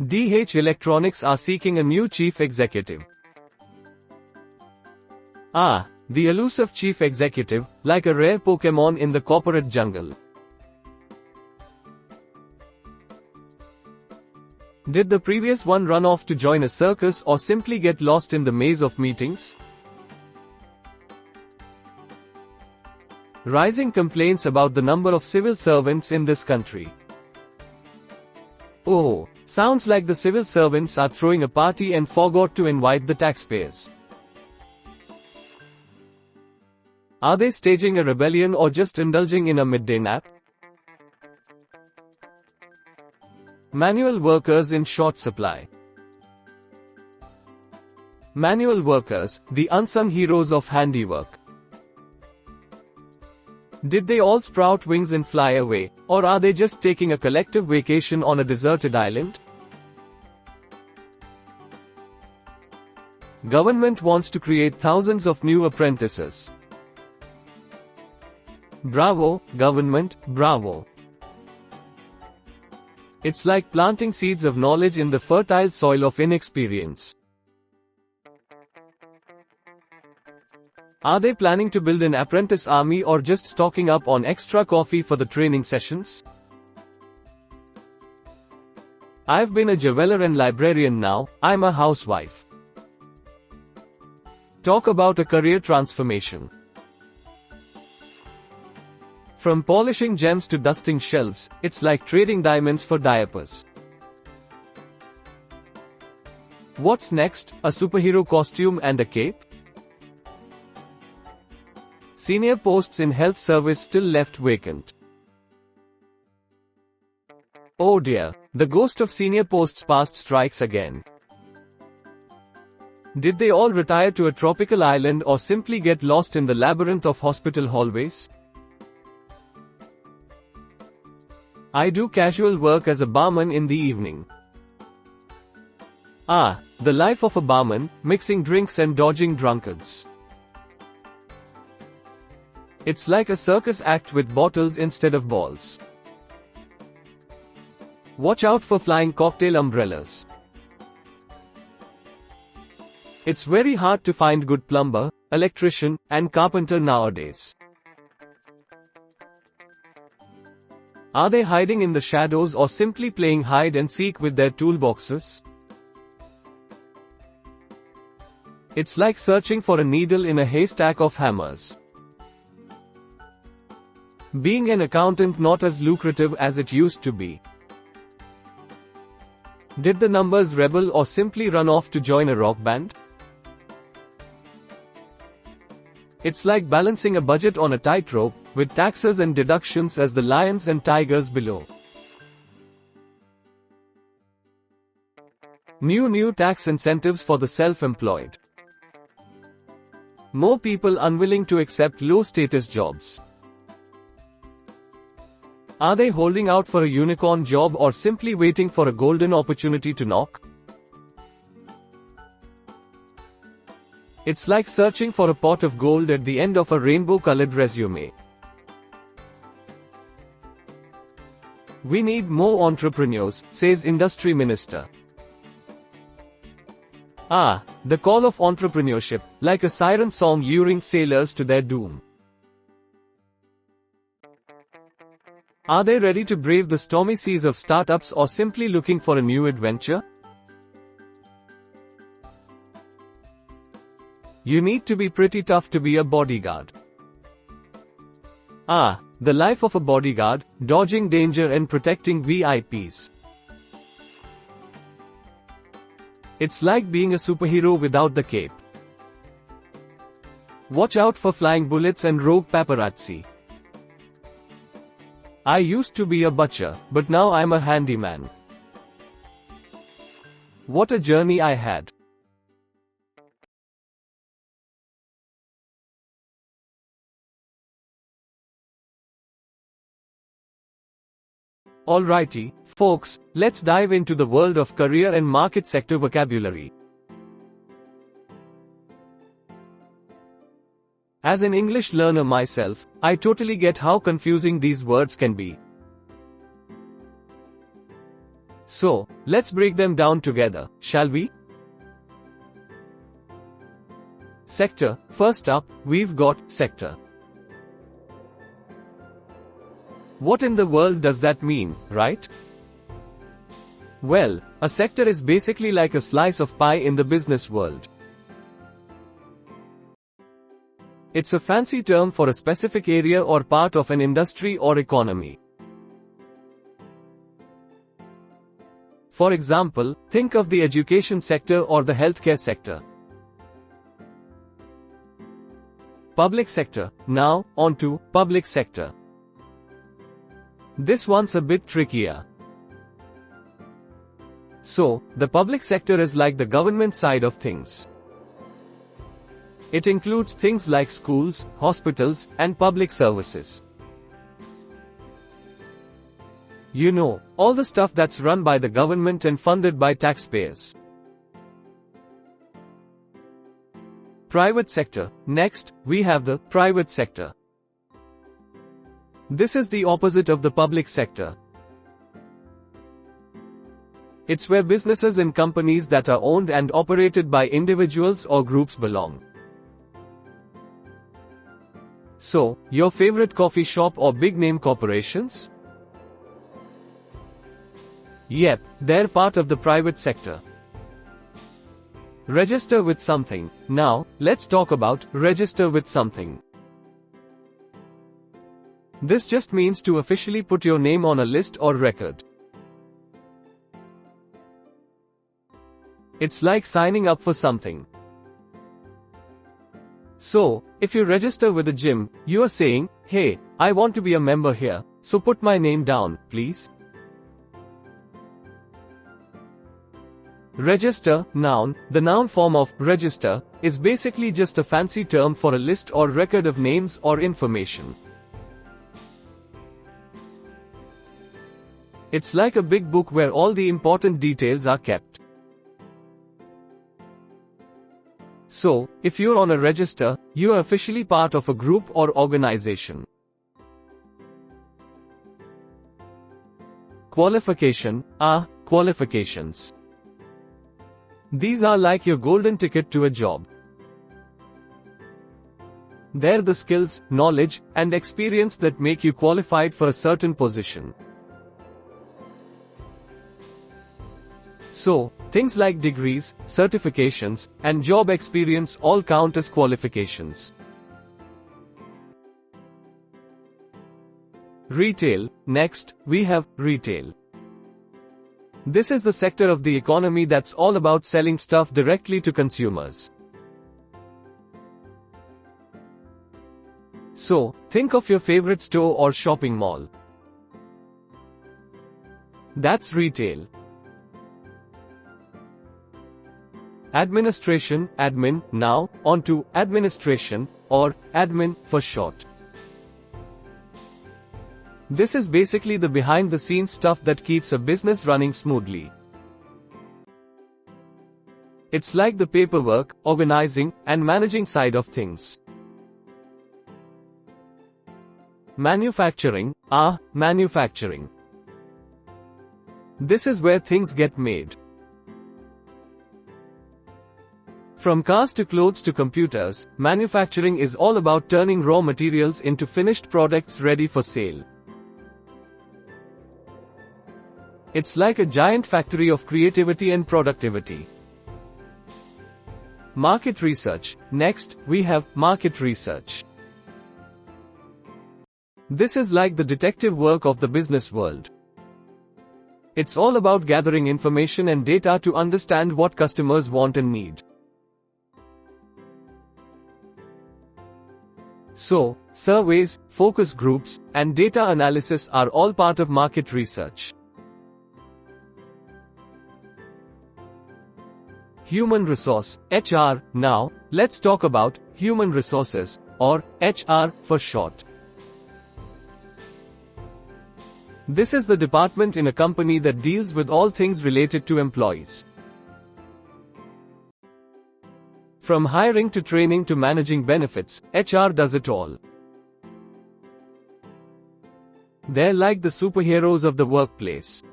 DH Electronics are seeking a new chief executive. The elusive chief executive, like a rare Pokemon in the corporate jungle. Did the previous one run off to join a circus or simply get lost in the maze of meetings? Rising complaints about the number of civil servants in this country. Oh, sounds like the civil servants are throwing a party and forgot to invite the taxpayers. Are they staging a rebellion or just indulging in a midday nap? Manual workers in short supply. Manual workers, the unsung heroes of handiwork. Did they all sprout wings and fly away, or are they just taking a collective vacation on a deserted island? Government wants to create thousands of new apprentices. Bravo, government, bravo. It's like planting seeds of knowledge in the fertile soil of inexperience. Are they planning to build an apprentice army or just stocking up on extra coffee for the training sessions? I've been a jeweler and librarian now, I'm a housewife. Talk about a career transformation. From polishing gems to dusting shelves, it's like trading diamonds for diapers. What's next? A superhero costume and a cape? Senior posts in health service still left vacant. Oh dear, the ghost of senior posts past strikes again. Did they all retire to a tropical island or simply get lost in the labyrinth of hospital hallways? I do casual work as a barman in the evening. The life of a barman, mixing drinks and dodging drunkards. It's like a circus act with bottles instead of balls. Watch out for flying cocktail umbrellas. It's very hard to find good plumber, electrician, and carpenter nowadays. Are they hiding in the shadows or simply playing hide and seek with their toolboxes? It's like searching for a needle in a haystack of hammers. Being an accountant not as lucrative as it used to be. Did the numbers rebel or simply run off to join a rock band? It's like balancing a budget on a tightrope, with taxes and deductions as the lions and tigers below. New tax incentives for the self-employed. More people unwilling to accept low-status jobs. Are they holding out for a unicorn job or simply waiting for a golden opportunity to knock? It's like searching for a pot of gold at the end of a rainbow-colored resume. We need more entrepreneurs, says Industry Minister. The call of entrepreneurship, like a siren song luring sailors to their doom. Are they ready to brave the stormy seas of startups or simply looking for a new adventure? You need to be pretty tough to be a bodyguard. The life of a bodyguard, dodging danger and protecting VIPs. It's like being a superhero without the cape. Watch out for flying bullets and rogue paparazzi. I used to be a butcher, but now I'm a handyman. What a journey I had. Alrighty, folks, let's dive into the world of career and market sector vocabulary. As an English learner myself, I totally get how confusing these words can be. So, let's break them down together, shall we? Sector. First up, we've got sector. What in the world does that mean, right? Well, a sector is basically like a slice of pie in the business world. It's a fancy term for a specific area or part of an industry or economy. For example, think of the education sector or the healthcare sector. Public sector. Now, on to public sector. This one's a bit trickier. So, the public sector is like the government side of things. It includes things like schools, hospitals, and public services. You know, all the stuff that's run by the government and funded by taxpayers. Private sector. Next, we have the private sector. This is the opposite of the public sector. It's where businesses and companies that are owned and operated by individuals or groups belong. So, your favorite coffee shop or big-name corporations? Yep, they're part of the private sector. Register with something. Now, let's talk about register with something. This just means to officially put your name on a list or record. It's like signing up for something. So, if you register with a gym, you are saying, hey, I want to be a member here, so put my name down, please. Register, noun. The noun form of register is basically just a fancy term for a list or record of names or information. It's like a big book where all the important details are kept. So, if you're on a register, you are officially part of a group or organization. Qualification. Qualifications. These are like your golden ticket to a job. They're the skills, knowledge, and experience that make you qualified for a certain position. So, things like degrees, certifications, and job experience all count as qualifications. Retail. Next, we have retail. This is the sector of the economy that's all about selling stuff directly to consumers. So, think of your favorite store or shopping mall. That's retail. Administration, admin. Now, on to administration, or admin for short. This is basically the behind-the-scenes stuff that keeps a business running smoothly. It's like the paperwork, organizing, and managing side of things. Manufacturing. Manufacturing. This is where things get made. From cars to clothes to computers, manufacturing is all about turning raw materials into finished products ready for sale. It's like a giant factory of creativity and productivity. Market research. Next, we have market research. This is like the detective work of the business world. It's all about gathering information and data to understand what customers want and need. So, surveys, focus groups, and data analysis are all part of market research. Human resource, HR. Now, let's talk about human resources, or HR for short. This is the department in a company that deals with all things related to employees. From hiring to training to managing benefits, HR does it all. They're like the superheroes of the workplace.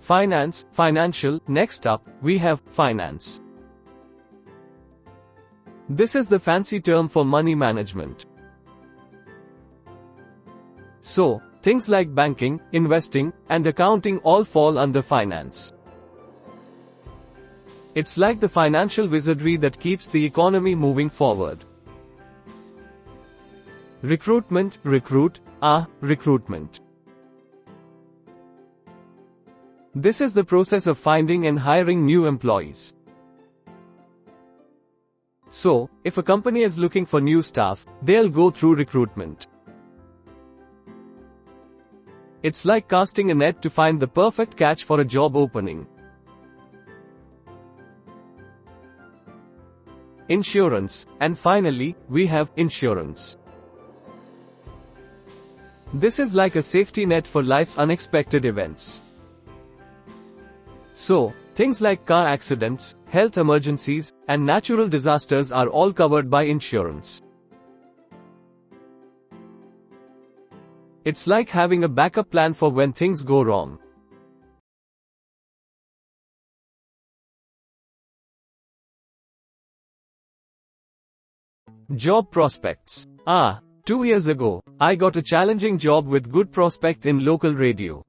finance, financial. Next up, we have finance. This is the fancy term for money management. So, things like banking, investing, and accounting all fall under finance. It's like the financial wizardry that keeps the economy moving forward. Recruitment, recruitment. This is the process of finding and hiring new employees. So, if a company is looking for new staff, they'll go through recruitment. It's like casting a net to find the perfect catch for a job opening. Insurance, and finally, we have insurance. This is like a safety net for life's unexpected events. So, things like car accidents, health emergencies, and natural disasters are all covered by insurance. It's like having a backup plan for when things go wrong. Job prospects. 2 years ago, I got a challenging job with good prospect in local radio.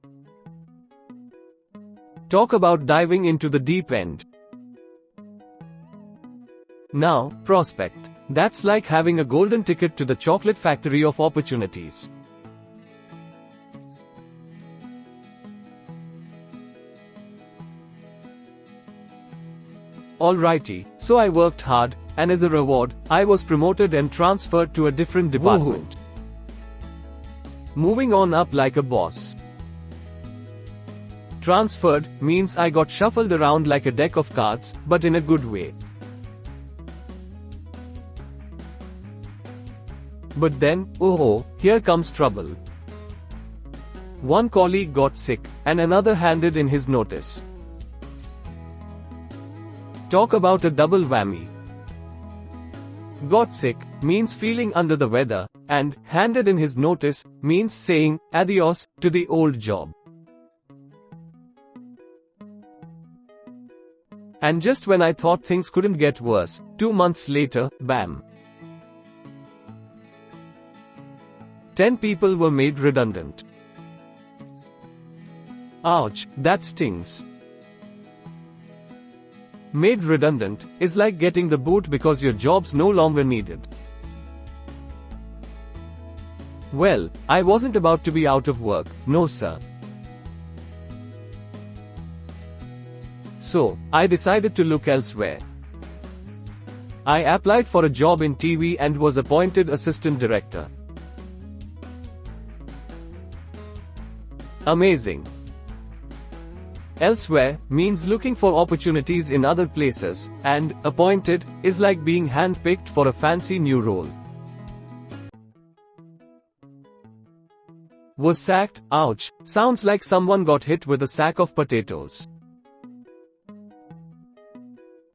Talk about diving into the deep end. Now, prospect. That's like having a golden ticket to the chocolate factory of opportunities. Alrighty, so I worked hard, and as a reward, I was promoted and transferred to a different department. Moving on up like a boss. Transferred means I got shuffled around like a deck of cards, but in a good way. But then, here comes trouble. One colleague got sick, and another handed in his notice. Talk about a double whammy. Got sick means feeling under the weather, and handed in his notice means saying adios to the old job. And just when I thought things couldn't get worse, 2 months later, bam. 10 people were made redundant. Ouch, that stings. Made redundant is like getting the boot because your job's no longer needed. Well, I wasn't about to be out of work, no sir. So, I decided to look elsewhere. I applied for a job in TV and was appointed assistant director. Amazing. Elsewhere means looking for opportunities in other places, and appointed is like being handpicked for a fancy new role. Was sacked, ouch, sounds like someone got hit with a sack of potatoes.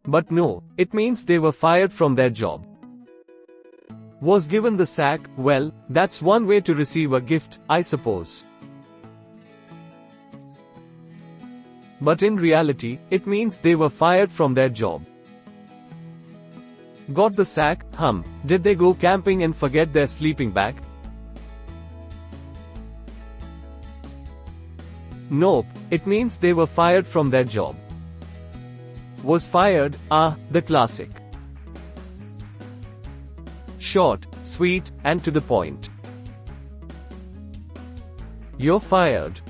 But no, it means they were fired from their job. Was given the sack, well, that's one way to receive a gift, I suppose. But in reality, it means they were fired from their job. Got the sack, did they go camping and forget their sleeping bag? Nope, it means they were fired from their job. Was fired, the classic. Short, sweet, and to the point. You're fired.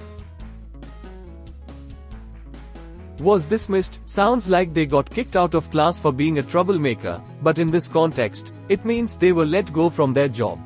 Was dismissed sounds like they got kicked out of class for being a troublemaker, but in this context, it means they were let go from their job.